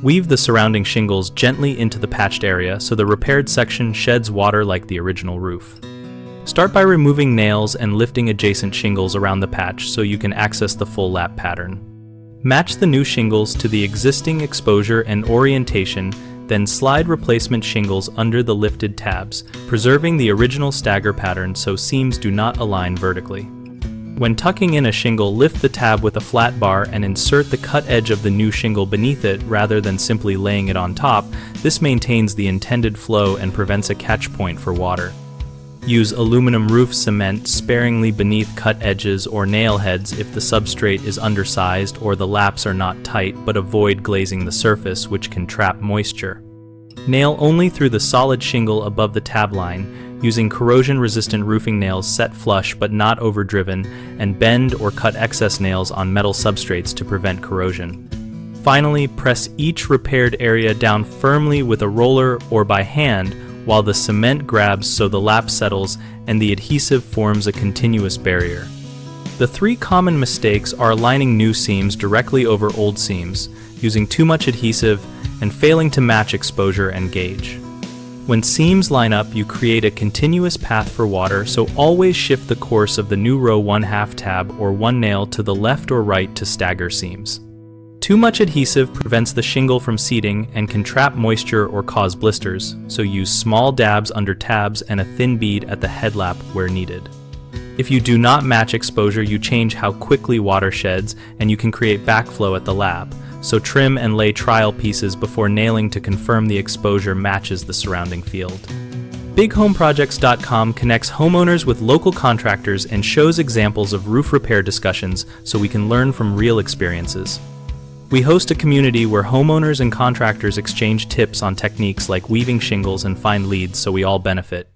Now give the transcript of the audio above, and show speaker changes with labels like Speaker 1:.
Speaker 1: Weave the surrounding shingles gently into the patched area so the repaired section sheds water like the original roof. Start by removing nails and lifting adjacent shingles around the patch so you can access the full lap pattern. Match the new shingles to the existing exposure and orientation, then slide replacement shingles under the lifted tabs, preserving the original stagger pattern so seams do not align vertically. When tucking in a shingle, lift the tab with a flat bar and insert the cut edge of the new shingle beneath it rather than simply laying it on top. This maintains the intended flow and prevents a catch point for water. Use aluminum roof cement sparingly beneath cut edges or nail heads if the substrate is undersized or the laps are not tight, but avoid glazing the surface, which can trap moisture. Nail only through the solid shingle above the tab line, using corrosion-resistant roofing nails set flush but not overdriven, and bend or cut excess nails on metal substrates to prevent corrosion. Finally, press each repaired area down firmly with a roller or by hand, while the cement grabs so the lap settles and the adhesive forms a continuous barrier. The three common mistakes are aligning new seams directly over old seams, using too much adhesive, and failing to match exposure and gauge. When seams line up, you create a continuous path for water, so always shift the course of the new row 1/2 tab or one nail to the left or right to stagger seams. Too much adhesive prevents the shingle from seating and can trap moisture or cause blisters, so use small dabs under tabs and a thin bead at the headlap where needed. If you do not match exposure, you change how quickly water sheds and you can create backflow at the lap, so trim and lay trial pieces before nailing to confirm the exposure matches the surrounding field. BigHomeProjects.com connects homeowners with local contractors and shows examples of roof repair discussions so we can learn from real experiences. We host a community where homeowners and contractors exchange tips on techniques like weaving shingles and find leads so we all benefit.